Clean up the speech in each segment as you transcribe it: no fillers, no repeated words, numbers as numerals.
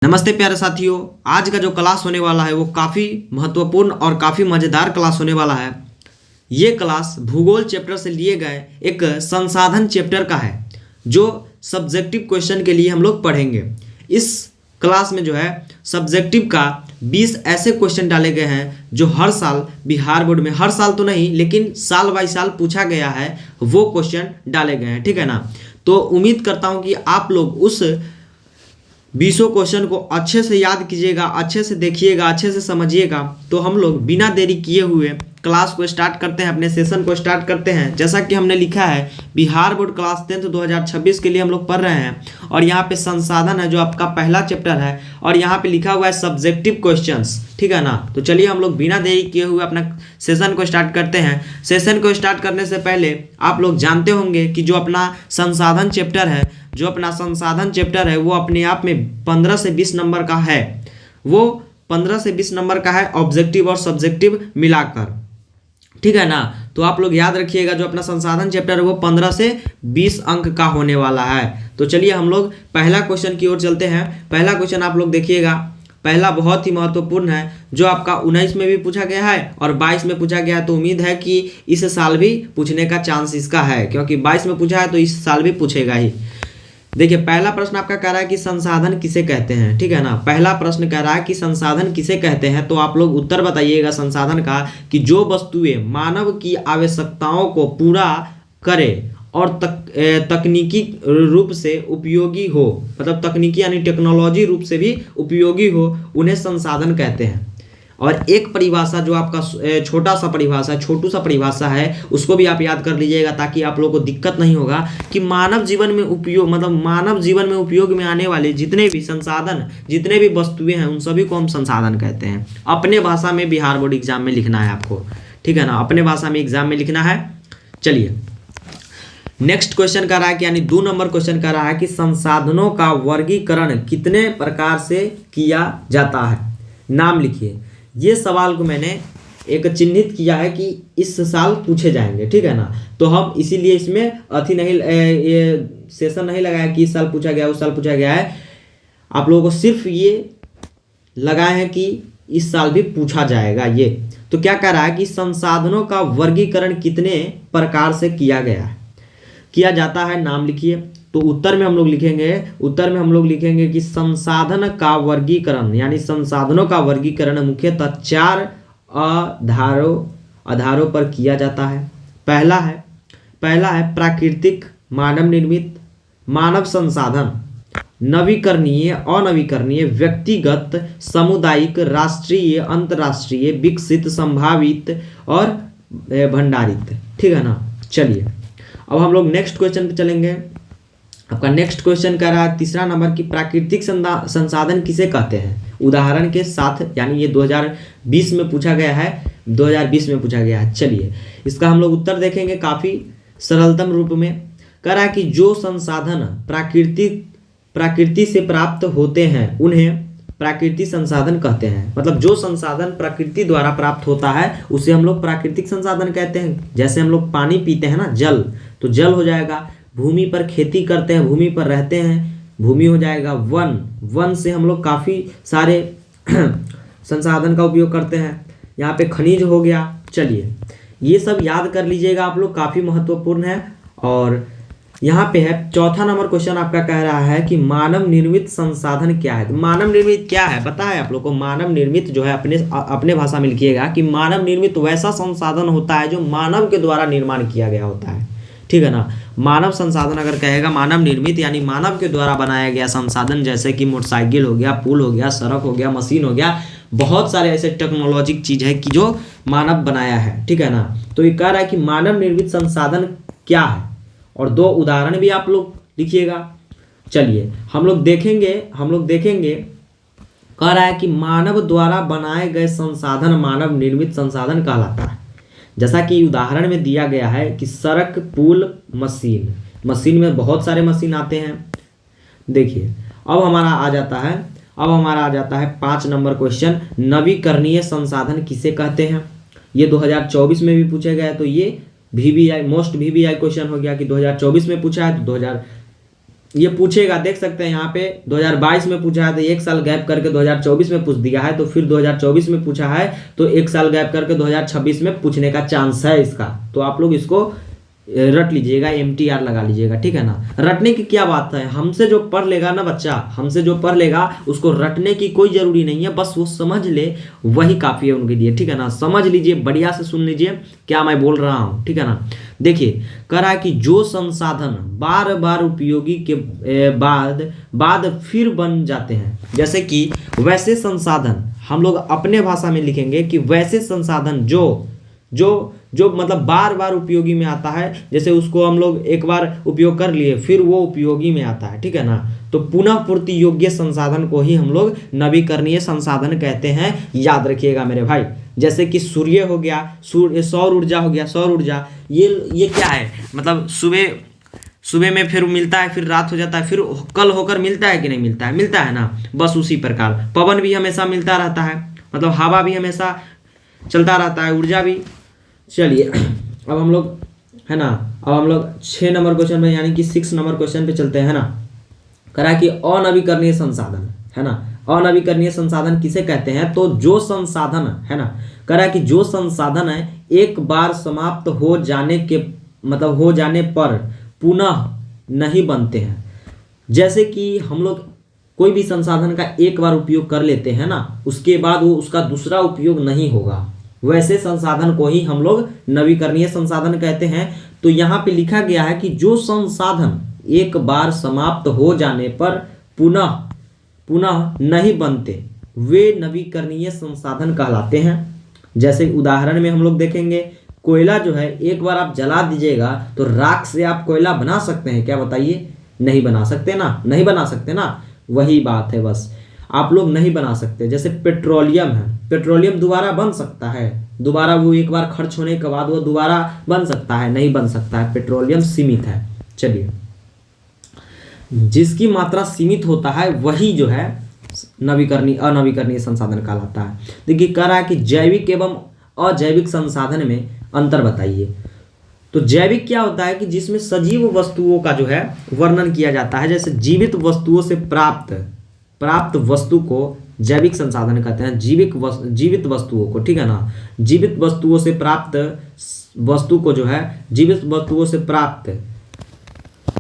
नमस्ते प्यारे साथियों। आज का जो क्लास होने वाला है वो काफ़ी महत्वपूर्ण और काफ़ी मज़ेदार क्लास होने वाला है। ये क्लास भूगोल चैप्टर से लिए गए एक संसाधन चैप्टर का है जो सब्जेक्टिव क्वेश्चन के लिए हम लोग पढ़ेंगे। इस क्लास में जो है सब्जेक्टिव का 20 ऐसे क्वेश्चन डाले गए हैं जो हर साल बिहार बोर्ड में, हर साल तो नहीं लेकिन साल बाई साल पूछा गया है, वो क्वेश्चन डाले गए हैं। ठीक है ना। तो उम्मीद करता हूँ कि आप लोग उस 20 क्वेश्चन को अच्छे से याद कीजिएगा, अच्छे से देखिएगा, अच्छे से समझिएगा। तो हम लोग बिना देरी किए हुए क्लास को स्टार्ट करते हैं, अपने सेशन को स्टार्ट करते हैं। जैसा कि हमने लिखा है बिहार बोर्ड क्लास 10th 2026 के लिए हम लोग पढ़ रहे हैं और यहाँ पे संसाधन है जो आपका पहला चैप्टर है और यहाँ पे लिखा हुआ है सब्जेक्टिव क्वेश्चंस। ठीक है ना। तो चलिए हम लोग बिना देरी किए हुए अपना सेशन को स्टार्ट करते हैं। सेशन को स्टार्ट करने से पहले आप लोग जानते होंगे कि जो अपना संसाधन चैप्टर है वो अपने आप में 15 से 20 नंबर का है। वो 15 से 20 नंबर का है ऑब्जेक्टिव और सब्जेक्टिव मिलाकर। ठीक है ना। तो आप लोग याद रखिएगा जो अपना संसाधन चैप्टर है वो 15 से 20 अंक का होने वाला है। तो चलिए हम लोग पहला क्वेश्चन की ओर चलते हैं। पहला क्वेश्चन आप लोग देखिएगा, पहला बहुत ही महत्वपूर्ण है जो आपका 19 में भी पूछा गया है और 22 में पूछा गया है। तो उम्मीद है कि इस साल भी पूछने का चांस इसका है, क्योंकि 22 में पूछा है तो इस साल भी पूछेगा ही। देखिए पहला प्रश्न आपका कह रहा है कि संसाधन किसे कहते हैं। ठीक है ना। पहला प्रश्न कह रहा है कि संसाधन किसे कहते हैं। तो आप लोग उत्तर बताइएगा संसाधन का कि जो वस्तुएं मानव की आवश्यकताओं को पूरा करे और तकनीकी रूप से उपयोगी हो, मतलब तकनीकी यानी टेक्नोलॉजी रूप से भी उपयोगी हो, उन्हें संसाधन कहते हैं। और एक परिभाषा जो आपका छोटू सा परिभाषा है उसको भी आप याद कर लीजिएगा ताकि आप लोगों को दिक्कत नहीं होगा कि मानव जीवन में उपयोग में आने वाले जितने भी संसाधन, जितने भी वस्तुएं हैं उन सभी को हम संसाधन कहते हैं। अपने भाषा में बिहार बोर्ड एग्जाम में लिखना है आपको। ठीक है ना। अपने भाषा में एग्जाम में लिखना है। चलिए नेक्स्ट क्वेश्चन कर रहा है कि यानी 2 नंबर क्वेश्चन कर रहा है कि संसाधनों का वर्गीकरण कितने प्रकार से किया जाता है, नाम लिखिए। ये सवाल को मैंने एक चिन्हित किया है कि इस साल पूछे जाएंगे। ठीक है ना। तो हम इसीलिए इसमें ये सेशन नहीं लगाया कि इस साल पूछा गया उस साल पूछा गया है। आप लोगों को सिर्फ ये लगाए हैं कि इस साल भी पूछा जाएगा ये। तो क्या कह रहा है कि संसाधनों का वर्गीकरण कितने प्रकार से किया जाता है, नाम लिखिए। तो उत्तर में हम लोग लिखेंगे कि संसाधन का वर्गीकरण यानी संसाधनों का वर्गीकरण मुख्यतः 4 आधारों पर किया जाता है। पहला है प्राकृतिक, मानव निर्मित, मानव संसाधन, नवीकरणीय, अनवीकरणीय, व्यक्तिगत, सामुदायिक, राष्ट्रीय, अंतर्राष्ट्रीय, विकसित, संभावित और भंडारित। ठीक है ना। चलिए अब हम लोग नेक्स्ट क्वेश्चन पे चलेंगे। आपका नेक्स्ट क्वेश्चन कह रहा है 3 नंबर की प्राकृतिक संसाधन किसे कहते हैं, उदाहरण के साथ। यानी ये 2020 में पूछा गया है। चलिए इसका हम लोग उत्तर देखेंगे काफ़ी सरलतम रूप में। कह रहा है कि जो संसाधन प्रकृति से प्राप्त होते हैं उन्हें प्राकृतिक संसाधन कहते हैं। मतलब जो संसाधन प्रकृति द्वारा प्राप्त होता है उसे हम लोग प्राकृतिक संसाधन कहते हैं। जैसे हम लोग पानी पीते हैं ना, जल, तो जल हो जाएगा। भूमि पर खेती करते हैं, भूमि पर रहते हैं, भूमि हो जाएगा। वन से हम लोग काफ़ी सारे संसाधन का उपयोग करते हैं। यहाँ पे खनिज हो गया। चलिए ये सब याद कर लीजिएगा आप लोग, काफ़ी महत्वपूर्ण है। और यहाँ पे है 4 नंबर क्वेश्चन आपका कह रहा है कि मानव निर्मित संसाधन क्या है। मानव निर्मित क्या है पता है आप लोग को। मानव निर्मित जो है अपने भाषा में लिखिएगा कि मानव निर्मित वैसा संसाधन होता है जो मानव के द्वारा निर्माण किया गया होता है। ठीक है ना। मानव संसाधन अगर कहेगा मानव निर्मित यानी मानव के द्वारा बनाया गया संसाधन, जैसे कि मोटरसाइकिल हो गया, पुल हो गया, सड़क हो गया, मशीन हो गया, बहुत सारे ऐसे टेक्नोलॉजिक चीज है कि जो मानव बनाया है। ठीक है ना। तो ये कह रहा है कि मानव निर्मित संसाधन क्या है और 2 उदाहरण भी आप लोग लिखिएगा। चलिए हम लोग देखेंगे कह रहा है कि मानव द्वारा बनाए गए संसाधन मानव निर्मित संसाधन कहलाता है। जैसा कि उदाहरण में दिया गया है कि सड़क, पुल, मशीन में बहुत सारे मशीन आते हैं। देखिए अब हमारा आ जाता है 5 नंबर क्वेश्चन, नवीकरणीय संसाधन किसे कहते हैं। ये 2024 में भी पूछा गया है। तो ये VVI क्वेश्चन हो गया कि 2024 में पूछा है तो ये पूछेगा, देख सकते हैं यहाँ पे 2022 में पूछा है तो एक साल गैप करके 2024 में पूछ दिया है, तो फिर 2024 में पूछा है तो एक साल गैप करके 2026 में पूछने का चांस है इसका। तो आप लोग इसको रट लीजिएगा, MTR लगा लीजिएगा, ठीक है ना। रटने की क्या बात है, हमसे जो पढ़ लेगा ना बच्चा, हमसे जो पढ़ लेगा उसको रटने की कोई जरूरी नहीं है, बस वो समझ ले वही काफ़ी है उनके लिए, ठीक है ना। समझ लीजिए, बढ़िया से सुन लीजिए क्या मैं बोल रहा हूँ, ठीक है ना। देखिए कह रहा है कि जो संसाधन बार बार उपयोगी के बाद फिर बन जाते हैं, जैसे कि वैसे संसाधन, हम लोग अपने भाषा में लिखेंगे कि वैसे संसाधन जो मतलब बार बार उपयोगी में आता है, जैसे उसको हम लोग एक बार उपयोग कर लिए फिर वो उपयोगी में आता है, ठीक है ना। तो पुनः पूर्ति योग्य संसाधन को ही हम लोग नवीकरणीय संसाधन कहते हैं, याद रखिएगा मेरे भाई। जैसे कि सूर्य हो गया, सौर ऊर्जा हो गया, सौर ऊर्जा ये क्या है, मतलब सुबह में फिर मिलता है, फिर रात हो जाता है, फिर कल होकर मिलता है कि नहीं मिलता है ना। बस उसी प्रकार पवन भी हमेशा मिलता रहता है, मतलब हवा भी हमेशा चलता रहता है, ऊर्जा भी। चलिए अब हम लोग है ना, अब हम लोग 6 नंबर क्वेश्चन पे यानी कि 6 नंबर क्वेश्चन पे चलते हैं ना। करा कि अनवीकरणीय संसाधन है ना, अनवीकरणीय संसाधन किसे कहते हैं, तो जो संसाधन है ना, करा कि जो संसाधन है एक बार समाप्त हो जाने के मतलब हो जाने पर पुनः नहीं बनते हैं। जैसे कि हम लोग कोई भी संसाधन का एक बार उपयोग कर लेते हैं ना, उसके बाद वो उसका दूसरा उपयोग नहीं होगा, वैसे संसाधन को ही हम लोग नवीकरणीय संसाधन कहते हैं। तो यहाँ पे लिखा गया है कि जो संसाधन एक बार समाप्त हो जाने पर पुनः नहीं बनते वे नवीकरणीय संसाधन कहलाते हैं। जैसे उदाहरण में हम लोग देखेंगे, कोयला जो है एक बार आप जला दीजिएगा तो राख से आप कोयला बना सकते हैं क्या, बताइए? नहीं बना सकते ना, नहीं बना सकते ना, वही बात है, बस आप लोग नहीं बना सकते। जैसे पेट्रोलियम है, पेट्रोलियम दोबारा बन सकता है, दोबारा वो एक बार खर्च होने के बाद वो दोबारा बन सकता है, नहीं बन सकता है, पेट्रोलियम सीमित है। चलिए, जिसकी मात्रा सीमित होता है वही जो है अनवीकरणीय संसाधन कहलाता है। देखिए कह रहा है कि जैविक एवं अजैविक संसाधन में अंतर बताइए। तो जैविक क्या होता है कि जिसमें सजीव वस्तुओं का जो है वर्णन किया जाता है, जैसे जीवित वस्तुओं से प्राप्त वस्तु को जैविक संसाधन कहते हैं, जीवित वस्तुओं को, ठीक है ना। जीवित वस्तुओं से प्राप्त वस्तु को जो है जीवित वस्तुओं से प्राप्त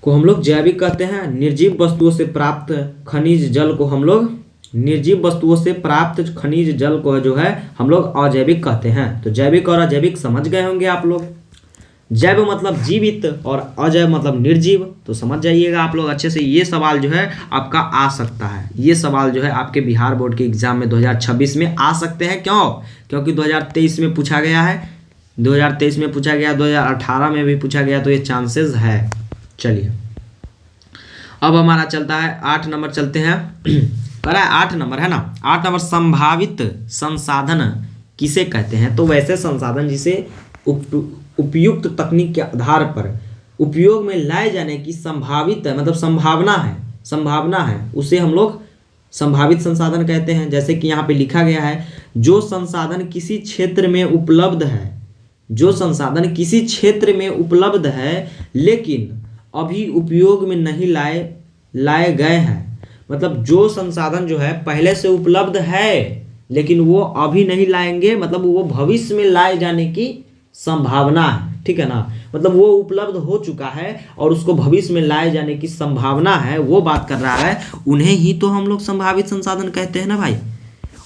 को हम लोग जैविक कहते हैं। निर्जीव वस्तुओं से प्राप्त खनिज जल को हम लोग निर्जीव वस्तुओं से प्राप्त खनिज जल को जो है हम लोग अजैविक कहते हैं। तो जैविक और अजैविक समझ गए होंगे आप लोग। जैव मतलब जीवित और अजैव मतलब निर्जीव, तो समझ जाइएगा आप लोग अच्छे से। ये सवाल जो है आपका आ सकता है, ये सवाल जो है आपके बिहार बोर्ड के एग्जाम में 2026 में आ सकते हैं। क्यों? क्योंकि 2023 में पूछा गया है, 2023 में पूछा गया, 2018 में भी पूछा गया, तो ये चांसेस है। चलिए अब हमारा चलता है 8 नंबर, चलते हैं। कह 8 नंबर है ना, 8 नंबर संभावित संसाधन किसे कहते हैं। तो वैसे संसाधन जिसे उपयुक्त तकनीक के आधार पर उपयोग में लाए जाने की संभावित है, मतलब संभावना है, उसे हम लोग संभावित संसाधन कहते हैं। जैसे कि यहाँ पे लिखा गया है, जो संसाधन किसी क्षेत्र में उपलब्ध है, जो संसाधन किसी क्षेत्र में उपलब्ध है लेकिन अभी उपयोग में नहीं लाए गए हैं। मतलब जो संसाधन जो है पहले से उपलब्ध है लेकिन वो अभी नहीं लाएंगे, मतलब वो भविष्य में लाए जाने की संभावना है, ठीक है ना। मतलब वो उपलब्ध हो चुका है और उसको भविष्य में लाए जाने की संभावना है, वो बात कर रहा है। उन्हें ही तो हम लोग संभावित संसाधन कहते हैं ना भाई,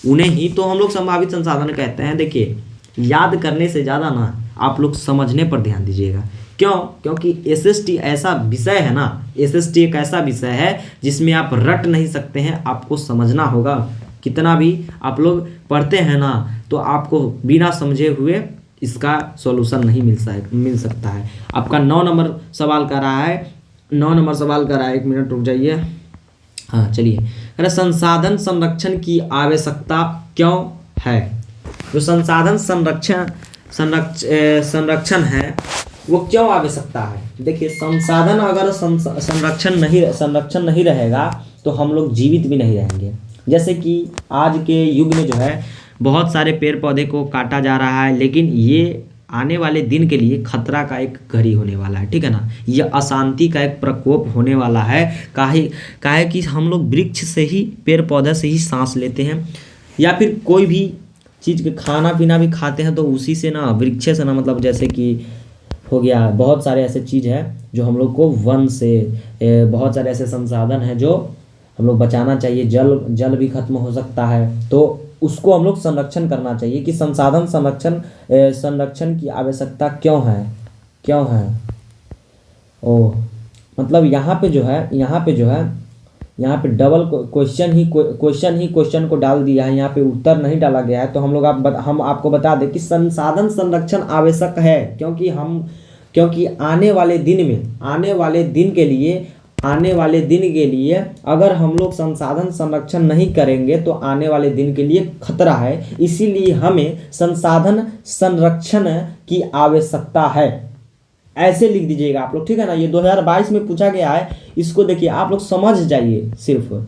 उन्हें ही तो हम लोग संभावित संसाधन कहते हैं। देखिए याद करने से ज़्यादा ना आप लोग समझने पर ध्यान दीजिएगा। क्यों? क्योंकि एसएसटी ऐसा विषय है ना, एसएसटी एक ऐसा विषय है जिसमें आप रट नहीं सकते हैं, आपको समझना होगा। कितना भी आप लोग पढ़ते हैं ना तो आपको बिना समझे हुए इसका सॉल्यूशन नहीं मिल सकता है। आपका 9 नंबर सवाल कर रहा है, 9 नंबर सवाल कर रहा है, 1 मिनट रुक जाइए। हाँ चलिए, अरे संसाधन संरक्षण की आवश्यकता क्यों है। जो संसाधन संरक्षण है वो क्यों आवश्यकता है। देखिए संसाधन अगर संरक्षण नहीं रहेगा तो हम लोग जीवित भी नहीं रहेंगे। जैसे कि आज के युग में जो है बहुत सारे पेड़ पौधे को काटा जा रहा है, लेकिन ये आने वाले दिन के लिए खतरा का एक घड़ी होने वाला है, ठीक है ना। यह अशांति का एक प्रकोप होने वाला है। काहे कि हम लोग वृक्ष से ही, पेड़ पौधे से ही सांस लेते हैं, या फिर कोई भी चीज़ के खाना पीना भी खाते हैं तो उसी से ना, वृक्ष से ना, मतलब जैसे कि हो गया, बहुत सारे ऐसे चीज़ है जो हम लोग को वन से, बहुत सारे ऐसे संसाधन हैं जो हम लोग बचाना चाहिए। जल भी खत्म हो सकता है, तो उसको हम लोग संरक्षण करना चाहिए कि संसाधन संरक्षण की आवश्यकता क्यों है। ओ मतलब यहाँ पे जो है यहाँ पे डबल क्वेश्चन को डाल दिया है, यहाँ पे उत्तर नहीं डाला गया है। तो हम आपको बता दें कि संसाधन संरक्षण आवश्यक है, क्योंकि आने वाले दिन के लिए अगर हम लोग संसाधन संरक्षण नहीं करेंगे तो आने वाले दिन के लिए खतरा है। इसीलिए हमें संसाधन संरक्षण की आवश्यकता है। ऐसे लिख दीजिएगा आप लोग, ठीक है ना। ये 2022 में पूछा गया है, इसको देखिए आप लोग समझ जाइए सिर्फ।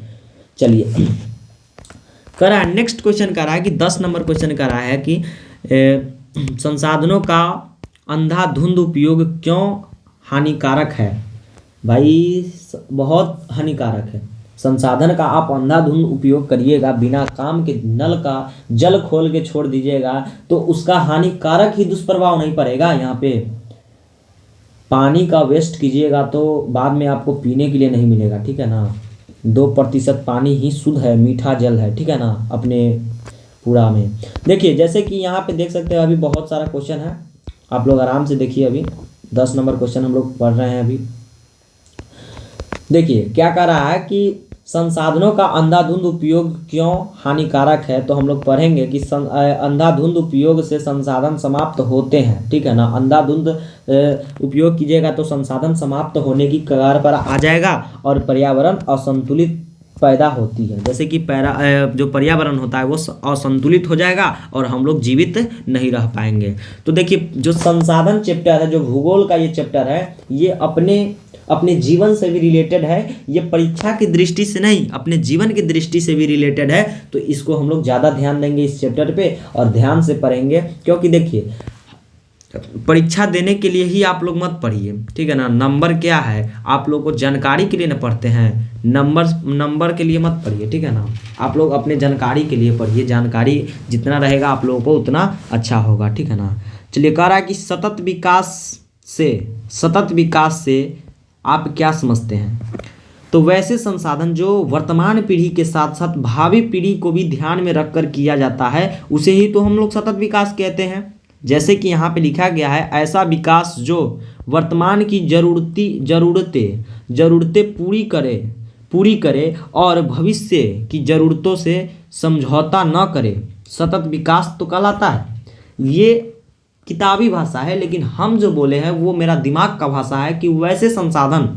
चलिए करा है नेक्स्ट क्वेश्चन, करा है कि 10 नंबर क्वेश्चन करा है कि संसाधनों का अंधाधुंध उपयोग क्यों हानिकारक है। भाई बहुत हानिकारक है। संसाधन का आप अंधाधुंध उपयोग करिएगा, बिना काम के नल का जल खोल के छोड़ दीजिएगा तो उसका हानिकारक ही दुष्प्रभाव नहीं पड़ेगा। यहाँ पे पानी का वेस्ट कीजिएगा तो बाद में आपको पीने के लिए नहीं मिलेगा, ठीक है ना। 2% पानी ही शुद्ध है, मीठा जल है, ठीक है ना, अपने पूरा में। देखिए जैसे कि यहाँ पे देख सकते हैं, अभी बहुत सारा क्वेश्चन है, आप लोग आराम से देखिए। अभी 10 नंबर क्वेश्चन हम लोग पढ़ रहे हैं। अभी देखिए क्या कह रहा है कि संसाधनों का अंधाधुंध उपयोग क्यों हानिकारक है। तो हम लोग पढ़ेंगे कि अंधाधुंध उपयोग से संसाधन समाप्त होते हैं, ठीक है ना। अंधाधुंध उपयोग कीजिएगा तो संसाधन समाप्त होने की कगार पर आ जाएगा और पर्यावरण असंतुलित पैदा होती है। जैसे कि जो पर्यावरण होता है वो असंतुलित हो जाएगा और हम लोग जीवित नहीं रह पाएंगे। तो देखिए जो संसाधन चैप्टर है, जो भूगोल का ये चैप्टर है, ये अपने जीवन से भी रिलेटेड है। ये परीक्षा की दृष्टि से नहीं, अपने जीवन की दृष्टि से भी रिलेटेड है। तो इसको हम लोग ज़्यादा ध्यान देंगे इस चैप्टर पे और ध्यान से पढ़ेंगे, क्योंकि देखिए परीक्षा देने के लिए ही आप लोग मत पढ़िए, ठीक है ना। नंबर क्या है, आप लोग को जानकारी के लिए ना पढ़ते हैं, नंबर के लिए मत पढ़िए, ठीक है ना। आप लोग अपने जानकारी के लिए पढ़िए, जानकारी जितना रहेगा आप लोगों को उतना अच्छा होगा, ठीक है ना। चलिए कह रहा है कि सतत विकास से आप क्या समझते हैं। तो वैसे संसाधन जो वर्तमान पीढ़ी के साथ साथ भावी पीढ़ी को भी ध्यान में रखकर किया जाता है, उसे ही तो हम लोग सतत विकास कहते हैं। जैसे कि यहाँ पे लिखा गया है, ऐसा विकास जो वर्तमान की ज़रूरतें पूरी करे और भविष्य की ज़रूरतों से समझौता न करे, सतत विकास तो कहलाता है। ये किताबी भाषा है, लेकिन हम जो बोले हैं वो मेरा दिमाग का भाषा है कि वैसे संसाधन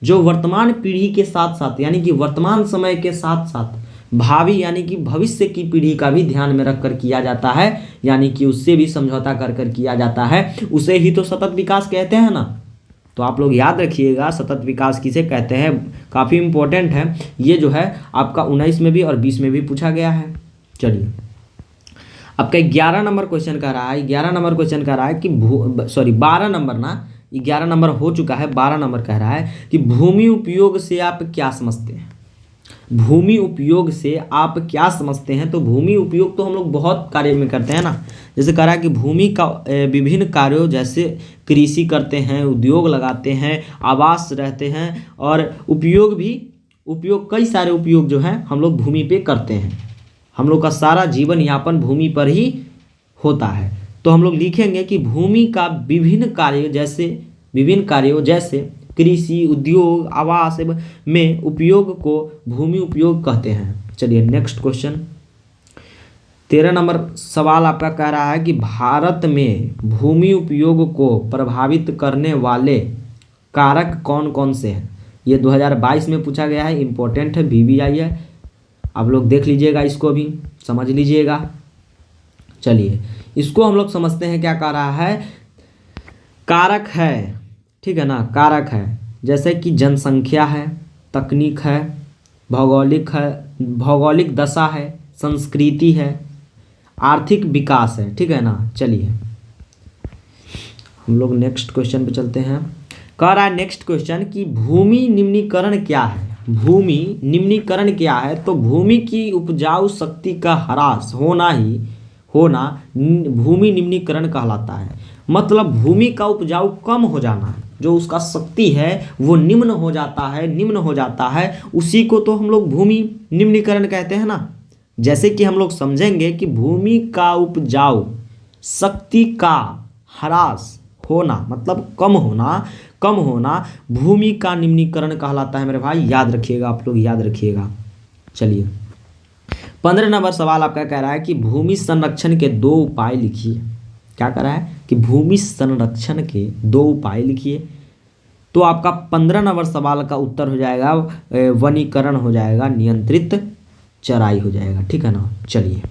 जो वर्तमान पीढ़ी के साथ साथ, यानी कि वर्तमान समय के साथ साथ भावी यानी कि भविष्य की पीढ़ी का भी ध्यान में रखकर किया जाता है, यानी कि उससे भी समझौता कर किया जाता है, उसे ही तो सतत विकास कहते हैं ना। तो आप लोग याद रखिएगा सतत विकास किसे कहते हैं, काफ़ी इम्पोर्टेंट है। ये जो है आपका 19 में भी और 20 में भी पूछा गया है। चलिए आपका 11 नंबर क्वेश्चन कह रहा है, 11 नंबर क्वेश्चन कह रहा है कि 12 नंबर ना, 11 नंबर हो चुका है, 12 नंबर कह रहा है कि भूमि उपयोग से आप क्या समझते हैं। भूमि उपयोग से आप क्या समझते हैं। तो भूमि उपयोग तो हम लोग बहुत कार्य में करते हैं ना। जैसे कह रहा है कि भूमि का विभिन्न कार्यों, जैसे कृषि करते हैं, उद्योग लगाते हैं, आवास रहते हैं, और उपयोग कई सारे उपयोग जो हैं हम लोग भूमि पे करते हैं। हम लोग का सारा जीवन यापन भूमि पर ही होता है। तो हम लोग लिखेंगे कि भूमि का विभिन्न कार्यों जैसे कृषि, उद्योग, आवास में उपयोग को भूमि उपयोग कहते हैं। चलिए नेक्स्ट क्वेश्चन, 13 नंबर सवाल आपका कह रहा है कि भारत में भूमि उपयोग को प्रभावित करने वाले कारक कौन कौन से हैं। ये 2022 में पूछा गया है, इम्पोर्टेंट है, VVI है। आप लोग देख लीजिएगा, इसको भी समझ लीजिएगा। चलिए इसको हम लोग समझते हैं, क्या कह रहा है, कारक है, ठीक है ना। कारक है जैसे कि जनसंख्या है, तकनीक है, भौगोलिक दशा है, संस्कृति है, आर्थिक विकास है, ठीक है ना। चलिए हम लोग नेक्स्ट क्वेश्चन पे चलते हैं। कह रहा है नेक्स्ट क्वेश्चन कि भूमि निम्नीकरण क्या है। भूमि निम्नीकरण क्या है? तो भूमि की उपजाऊ शक्ति का ह्रास होना भूमि निम्नीकरण कहलाता है। मतलब भूमि का उपजाऊ कम हो जाना, जो उसका शक्ति है वो निम्न हो जाता है, उसी को तो हम लोग भूमि निम्नीकरण कहते हैं ना। जैसे कि हम लोग समझेंगे कि भूमि का उपजाऊ शक्ति का ह्रास होना मतलब कम होना भूमि का निम्नीकरण कहलाता है मेरे भाई। याद रखिएगा, आप लोग याद रखिएगा। चलिए 15 नंबर सवाल आपका कह रहा है कि भूमि संरक्षण के 2 उपाय लिखिए। क्या कह रहा है कि भूमि संरक्षण के 2 उपाय लिखिए। तो आपका 15 नंबर सवाल का उत्तर हो जाएगा वनीकरण हो जाएगा, नियंत्रित चराई हो जाएगा। ठीक है ना। चलिए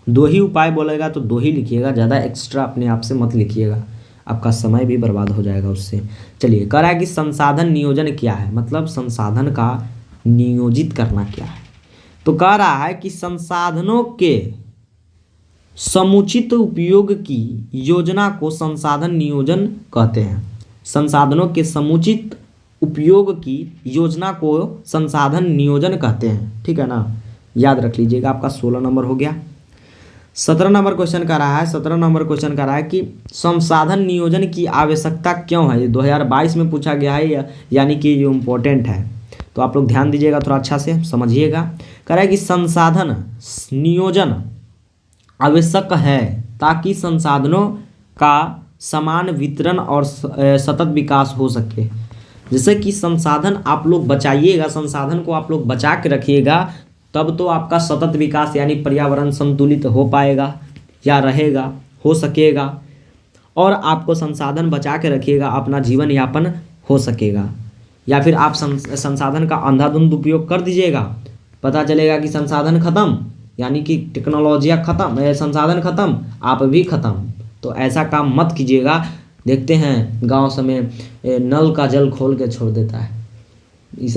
2 ही उपाय बोलेगा तो 2 ही लिखिएगा, ज़्यादा एक्स्ट्रा अपने आप से मत लिखिएगा, आपका समय भी बर्बाद हो जाएगा उससे। चलिए कह रहा है कि संसाधन नियोजन क्या है, मतलब संसाधन का नियोजित करना क्या है। तो कह रहा है कि संसाधनों के समुचित उपयोग की योजना को संसाधन नियोजन कहते हैं। संसाधनों के समुचित उपयोग की योजना को संसाधन नियोजन कहते हैं। ठीक है ना, याद रख लीजिएगा। आपका 16 नंबर हो गया। 17 नंबर क्वेश्चन का रहा है। 17 नंबर क्वेश्चन का रहा है कि संसाधन नियोजन की आवश्यकता क्यों है। ये 2022 में पूछा गया है, यानी कि ये इम्पोर्टेंट है, तो आप लोग ध्यान दीजिएगा, थोड़ा अच्छा से समझिएगा। कह रहा है कि संसाधन नियोजन आवश्यक है ताकि संसाधनों का समान वितरण और सतत विकास हो सके। जैसे कि संसाधन आप लोग बचाइएगा, संसाधन को आप लोग बचा के रखिएगा, तब तो आपका सतत विकास यानी पर्यावरण संतुलित हो पाएगा या रहेगा, हो सकेगा। और आपको संसाधन बचा के रखिएगा, अपना जीवन यापन हो सकेगा। या फिर आप संसाधन का अंधाधुंध उपयोग कर दीजिएगा, पता चलेगा कि संसाधन खत्म, यानी कि टेक्नोलॉजियाँ खत्म, संसाधन खत्म, आप भी खत्म। तो ऐसा काम मत कीजिएगा। देखते हैं गांव में नल का जल खोल के छोड़ देता है, ये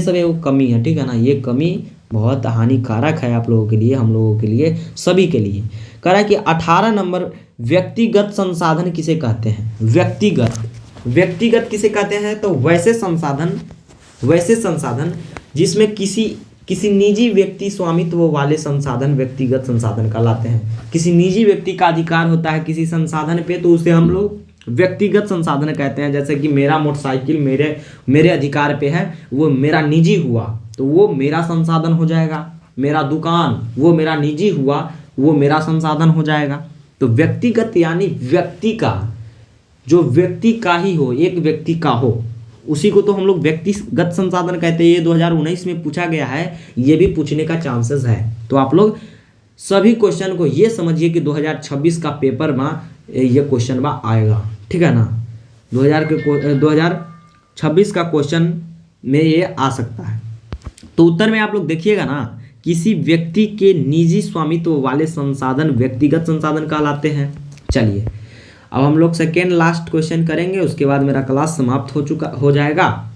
सब एक कमी है। ठीक है ना, ये कमी बहुत हानिकारक है आप लोगों के लिए, हम लोगों के लिए, सभी के लिए। कह रहा है कि 18 नंबर व्यक्तिगत संसाधन किसे कहते हैं। व्यक्तिगत किसे कहते हैं? तो वैसे संसाधन जिसमें किसी निजी व्यक्ति स्वामित्व वाले संसाधन व्यक्तिगत संसाधन कहलाते हैं। किसी निजी व्यक्ति का अधिकार होता है किसी संसाधन पे, तो उसे हम लोग व्यक्तिगत संसाधन कहते हैं। जैसे कि मेरा मोटरसाइकिल मेरे अधिकार पे है, वो मेरा निजी हुआ तो वो मेरा संसाधन हो जाएगा। मेरा दुकान वो मेरा निजी हुआ, वो मेरा संसाधन हो जाएगा। तो व्यक्तिगत यानी व्यक्ति का, जो व्यक्ति का ही हो, एक व्यक्ति का हो, उसी को तो हम लोग व्यक्तिगत संसाधन कहते हैं। ये 2019 में पूछा गया है, ये भी पूछने का चांसेस है। तो आप लोग सभी क्वेश्चन को ये समझिए कि 2026 का पेपर में ये क्वेश्चन में आएगा। ठीक है ना, 2026 का क्वेश्चन में ये आ सकता है। तो उत्तर में आप लोग देखिएगा ना, किसी व्यक्ति के निजी स्वामित्व वाले संसाधन व्यक्तिगत संसाधन कहलाते हैं। चलिए अब हम लोग सेकेंड लास्ट क्वेश्चन करेंगे, उसके बाद मेरा क्लास समाप्त हो जाएगा।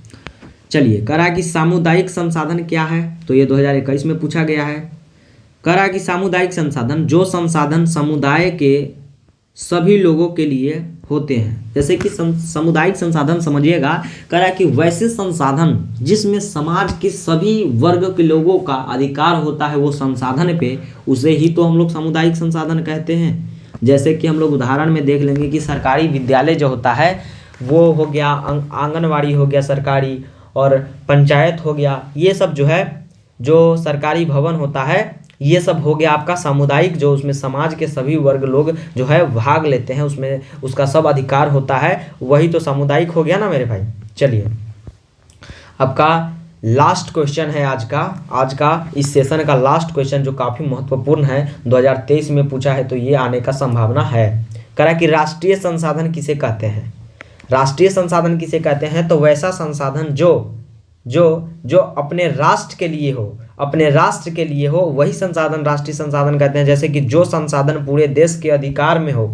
चलिए कह रहा है कि सामुदायिक संसाधन क्या है। तो ये 2021 में पूछा गया है। कह रहा है कि सामुदायिक संसाधन जो संसाधन समुदाय के सभी लोगों के लिए होते हैं। जैसे कि सामुदायिक संसाधन समझिएगा, कह रहा है कि वैसे संसाधन जिसमें समाज के सभी वर्ग के लोगों का अधिकार होता है वो संसाधन पे, उसे ही तो हम लोग सामुदायिक संसाधन कहते हैं। जैसे कि हम लोग उदाहरण में देख लेंगे कि सरकारी विद्यालय जो होता है वो हो गया, आंगनवाड़ी हो गया सरकारी, और पंचायत हो गया, ये सब जो है, जो सरकारी भवन होता है, ये सब हो गया आपका सामुदायिक, जो उसमें समाज के सभी वर्ग लोग जो है भाग लेते हैं, उसमें उसका सब अधिकार होता है, वही तो सामुदायिक हो गया ना मेरे भाई। चलिए आपका लास्ट क्वेश्चन है आज का इस सेशन का लास्ट क्वेश्चन, जो काफ़ी महत्वपूर्ण है, 2023 में पूछा है, तो ये आने का संभावना है। कह रहा है कि राष्ट्रीय संसाधन किसे कहते हैं। राष्ट्रीय संसाधन किसे कहते हैं? तो वैसा संसाधन जो अपने राष्ट्र के लिए हो, वही संसाधन राष्ट्रीय संसाधन कहते हैं। जैसे कि जो संसाधन पूरे देश के अधिकार में हो,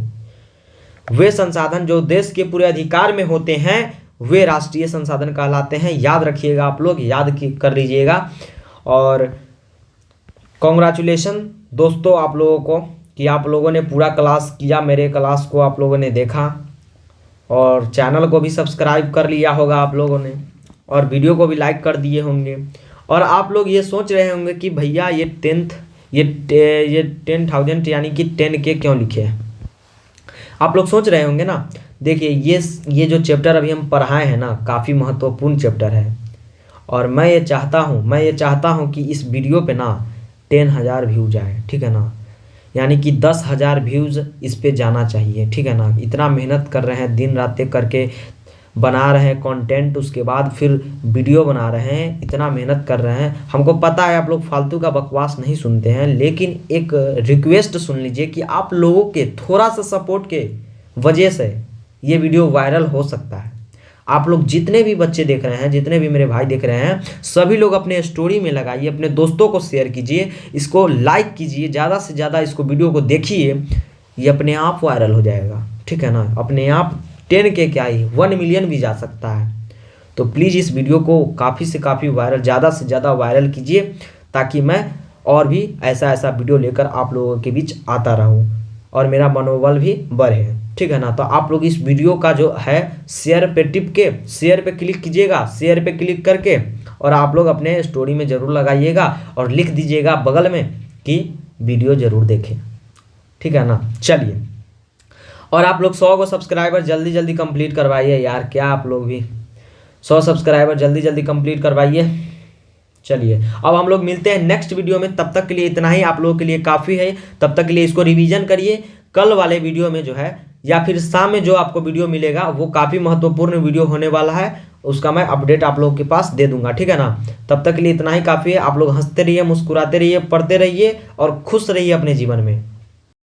वे संसाधन जो देश के पूरे अधिकार में होते हैं वे राष्ट्रीय संसाधन कहलाते हैं। याद रखिएगा, आप लोग याद कर लीजिएगा। और कॉन्ग्रेचुलेशन दोस्तों आप लोगों को कि आप लोगों ने पूरा क्लास किया, मेरे क्लास को आप लोगों ने देखा। और चैनल को भी सब्सक्राइब कर लिया होगा आप लोगों ने, और वीडियो को भी लाइक कर दिए होंगे। और आप लोग ये सोच रहे होंगे कि भैया ये 10,000 यानी कि 10K क्यों लिखे हैं, आप लोग सोच रहे होंगे ना। देखिए ये जो चैप्टर अभी हम पढ़ाए हैं ना, काफ़ी महत्वपूर्ण चैप्टर है। और मैं ये चाहता हूँ कि इस वीडियो पे ना 10,000 व्यूज आए, ठीक है ना। यानी कि 10,000 व्यूज़ इस पे जाना चाहिए, ठीक है ना। इतना मेहनत कर रहे हैं, दिन रात करके बना रहे हैं कंटेंट, उसके बाद फिर वीडियो बना रहे हैं, इतना मेहनत कर रहे हैं। हमको पता है आप लोग फालतू का बकवास नहीं सुनते हैं, लेकिन एक रिक्वेस्ट सुन लीजिए कि आप लोगों के थोड़ा सा सपोर्ट के वजह से ये वीडियो वायरल हो सकता है। आप लोग जितने भी बच्चे देख रहे हैं, जितने भी मेरे भाई देख रहे हैं, सभी लोग अपने स्टोरी में लगाइए, अपने दोस्तों को शेयर कीजिए, इसको लाइक कीजिए, ज़्यादा से ज़्यादा इसको वीडियो को देखिए, ये अपने आप वायरल हो जाएगा, ठीक है ना। अपने आप 10K क्या ही 1 मिलियन भी जा सकता है। तो प्लीज़ इस वीडियो को काफ़ी से काफ़ी वायरल, ज़्यादा से ज़्यादा वायरल कीजिए, ताकि मैं और भी ऐसा वीडियो लेकर आप लोगों के बीच आता रहूं और मेरा मनोबल भी बढ़े, ठीक है ना। तो आप लोग इस वीडियो का जो है शेयर पे टिप के शेयर पे क्लिक कीजिएगा, शेयर पे क्लिक करके, और आप लोग अपने स्टोरी में ज़रूर लगाइएगा और लिख दीजिएगा बगल में कि वीडियो ज़रूर देखें, ठीक है ना। चलिए, और आप लोग 100 को सब्सक्राइबर जल्दी जल्दी कंप्लीट करवाइए यार, क्या आप लोग भी 100 सब्सक्राइबर जल्दी जल्दी कंप्लीट करवाइए। चलिए, अब हम लोग मिलते हैं नेक्स्ट वीडियो में। तब तक के लिए इतना ही आप लोगों के लिए काफ़ी है। तब तक के लिए इसको रिवीजन करिए। कल वाले वीडियो में जो है, या फिर शाम में जो आपको वीडियो मिलेगा, वो काफ़ी महत्वपूर्ण वीडियो होने वाला है। उसका मैं अपडेट आप लोगों के पास दे दूंगा, ठीक है ना। तब तक के लिए इतना ही काफ़ी है। आप लोग हंसते रहिए, मुस्कुराते रहिए, पढ़ते रहिए और खुश रहिए अपने जीवन में।